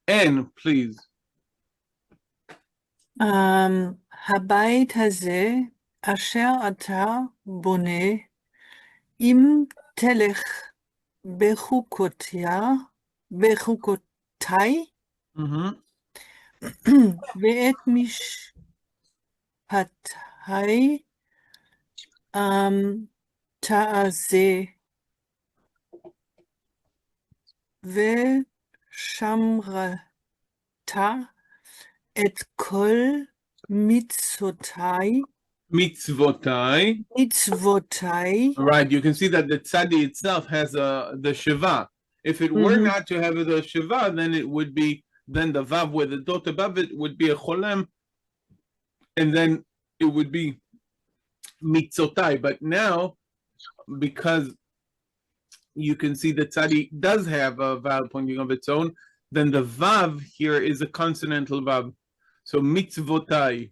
And please. הבית הזה, אשר אתה בונה, אם תלך בחוקותיי, ואת משפטיי תעשה, ושמרת את כל מצוותיי. Right, you can see that the tzadi itself has the shiva. If it were not to have the shiva, then it would be, then the vav with the dot above it would be a cholem, and then it would be mitzotai. But now, because you can see the tzadi does have a vowel pointing of its own, then the vav here is a consonantal vav. So mitzvotai.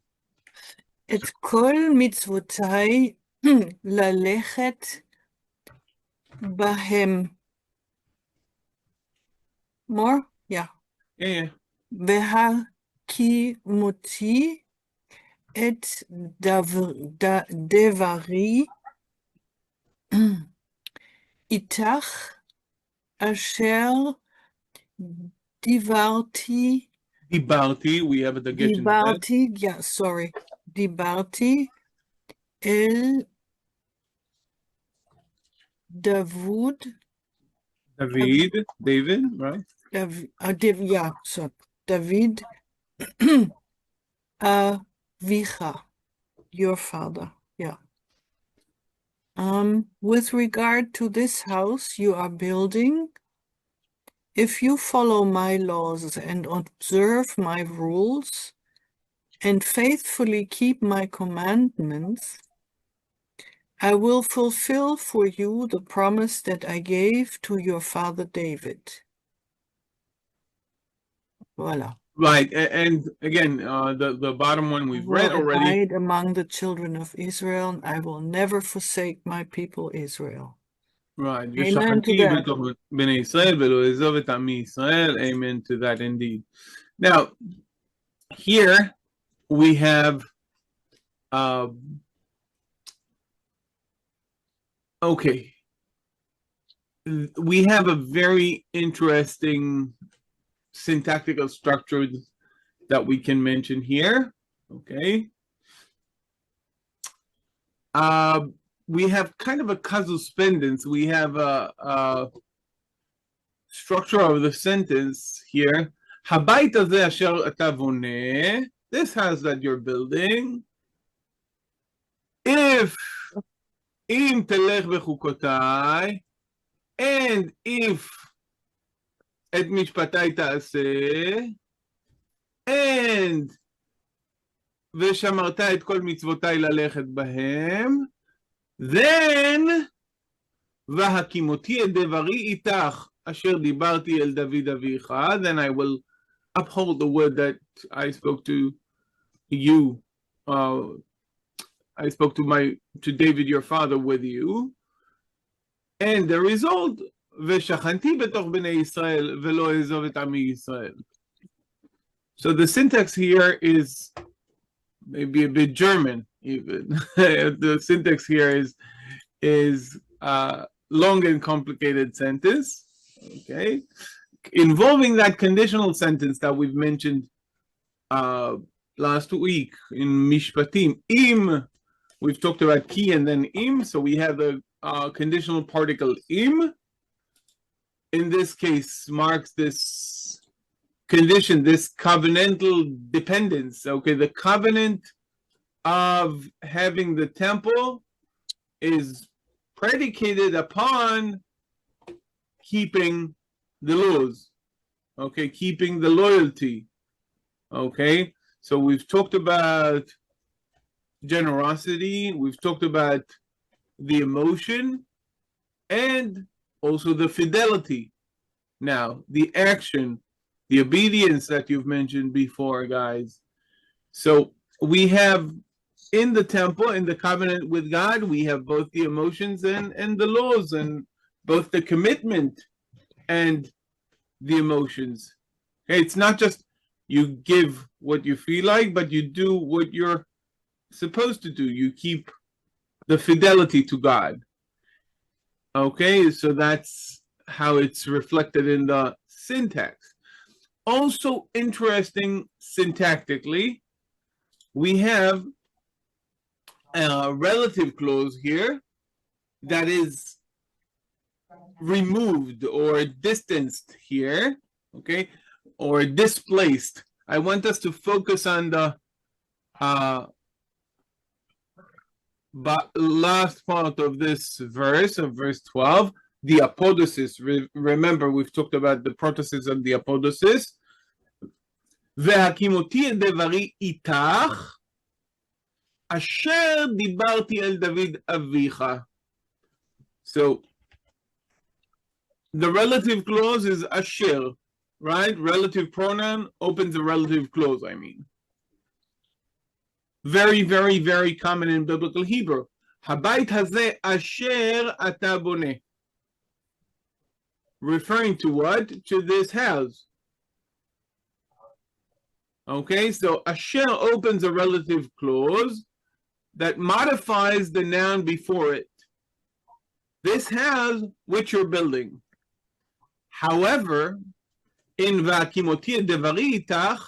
את כל מצוותיי ללכת בהם. More? Yeah. Yeah. Vahaqimoti את דברי איתך אשר דיברתי, we have a דגש. yeah, sorry. דיברתי אל David, right? Yeah, so David, Avicha, your father, yeah. With regard to this house you are building, if you follow my laws and observe my rules, and faithfully keep my commandments, I will fulfill for you the promise that I gave to your father David. Voila. Right, and again, the bottom one we've read already. Abide among the children of Israel, and I will never forsake my people Israel. Right. Amen to that. Amen to that indeed. Now, here we have okay. We have a very interesting syntactical structure that we can mention here. Okay. We have kind of a casus pendens. We have a structure of the sentence here. Habayit hazeh asher ata boneh, this house that you're building, if im Tēlekh bechukotai, and if et mishpatai ta'aseh, and ושמרת את כל מצוותיי ללכת בהם, then Vahaqimoti את דברי איתך אשר דיברתי אל דוד אביך, then I will uphold the word that I spoke to you, I spoke to David your father with you, and the result, ושכנתי בתוך בני ישראל ולא אעזוב את עמי ישראל. So the syntax here is maybe a bit German even. The syntax here is long and complicated sentence, okay, involving that conditional sentence that we've mentioned last week in Mishpatim. Im, we've talked about ki and then im, so we have the conditional particle im. In this case, marks this condition, this covenantal dependence. Okay, the covenant of having the temple is predicated upon keeping the laws, okay, keeping the loyalty. Okay, so we've talked about generosity, we've talked about the emotion, and also the fidelity. Now, the action, the obedience that you've mentioned before, guys. So we have in the temple, in the covenant with God, we have both the emotions and the laws, and both the commitment and the emotions. Okay, it's not just you give what you feel like, but you do what you're supposed to do. You keep the fidelity to God. Okay, so that's how it's reflected in the syntax. Also interesting syntactically, we have a relative clause here that is removed or distanced here, okay, or displaced. I want us to focus on the last part of this verse, of verse 12, the apodosis. Remember, we've talked about the protasis and the apodosis. והקימותי את דברי איתך, אשר דיברתי אל דוד אביך. So, the relative clause is asher, right? Relative pronoun opens a relative clause, I mean. Very, very, very common in biblical Hebrew. הבית הזה אשר אתה בונה. Referring to what? To this house. Okay, so asher opens a relative clause that modifies the noun before it. This house which you're building. However, in Vahaqimoti et devari itach,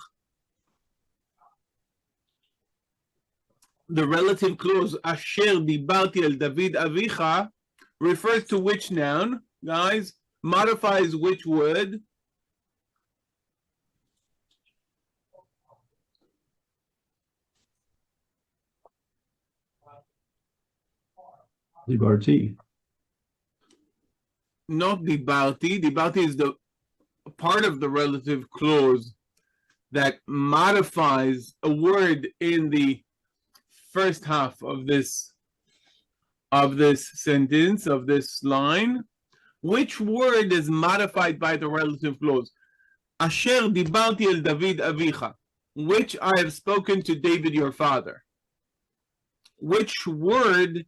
the relative clause asher dibarti el David avicha refers to which noun, guys? Modifies which word? Dibarti. Not dibarti. Dibarti is the part of the relative clause that modifies a word in the first half of this sentence, of this line. Which word is modified by the relative clause? Asher dibarti el David avicha, which I have spoken to David your father. Which word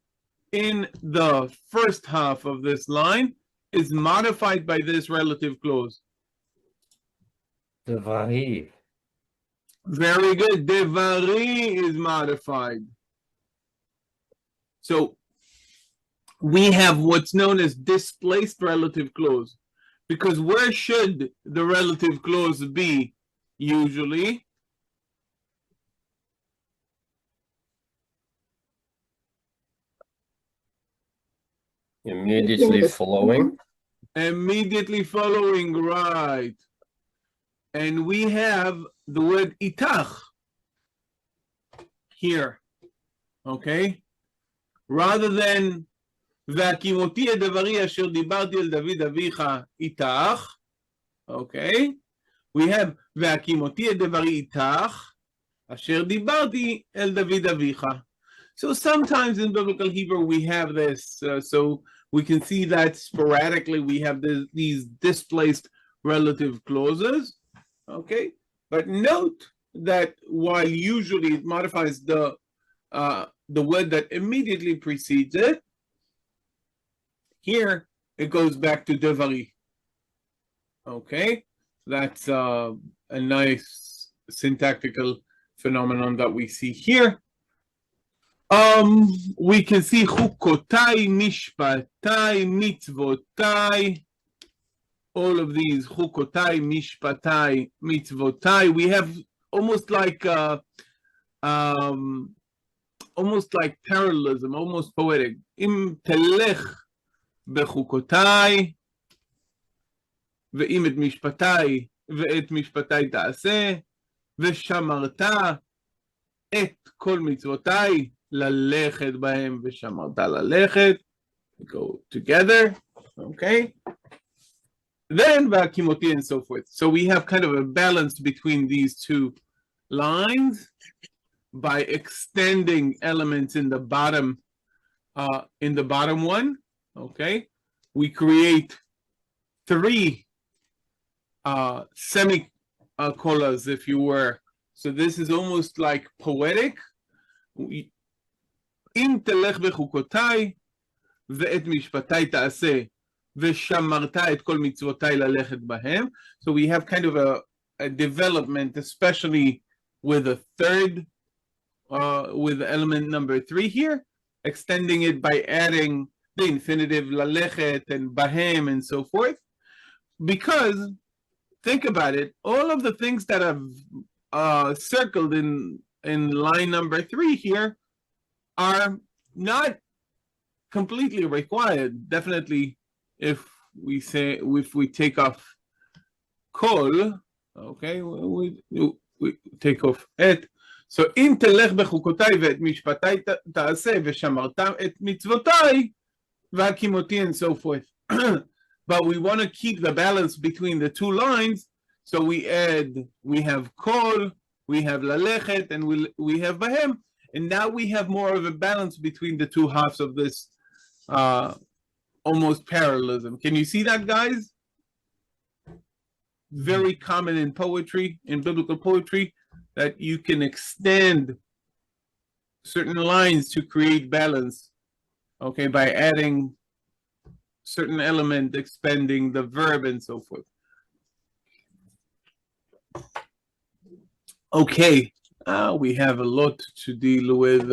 in the first half of this line is modified by this relative clause? Devari. Very good. Devari is modified. So we have what's known as displaced relative clause. Because where should the relative clause be usually? Immediately following. Immediately following, right. And we have the word itach here, okay? Rather than והקימותי את דברי אשר דיברתי אל דוד אביך איתך, okay? We have והקימותי את דברי איתך אשר דיברתי אל דוד אביך. So sometimes in biblical Hebrew we have this, so we can see that sporadically we have these displaced relative clauses, okay? But note that while usually it modifies the word that immediately precedes it, here it goes back to devari. Okay, that's a nice syntactical phenomenon that we see here. We can see chukotai, mishpatai, mitzvotai. All of these chukotai, mishpatai, mitzvotai. We have almost like parallelism, almost poetic. Im Tēlekh בחוקותיי, ואם את משפטיי ואת משפטיי תעשה, ושמרת את כל מצוותיי, ללכת בהם ושמרת ללכת. Go together, okay? Then Vahaqimoti and so forth. So we have kind of a balance between these two lines by extending elements in the bottom one. Okay, we create three semicolons, if you were. So this is almost like poetic. אם תלך בחוקותיי ואת משפטיי תעשה ושמרת את כל מצוותיי ללכת בהם. So we have kind of development, especially with a third, with element number 3 here, extending it by adding the infinitive lalechet and bahem and so forth. Because think about it, all of the things that I've circled in line number 3 here are not completely required. Definitely, if we take off kol, okay, we take off et. So אם תלך בחוקותיי ואת משפטיי תעשה ושמרתם את מצוותיי והקימותי and so forth. But we want to keep the balance between the two lines, so we have kol, we have lalechet, and we have bahem, and now we have more of a balance between the two halves of this almost parallelism. Can you see that, guys? Very common in poetry, in biblical poetry, that you can extend certain lines to create balance, okay, by adding certain element, expanding the verb and so forth. Okay, we have a lot to deal with.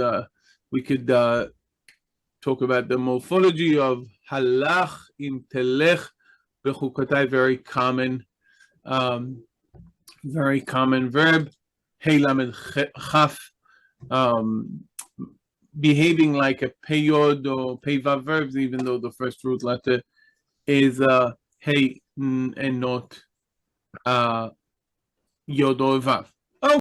We could talk about the morphology of halach im Tēlekh b'chukotai, very common verb. Hey lamed chaf, behaving like a Pe-Yod or Pe-Waw verbs, even though the first root letter is hey and not Yod or Vav.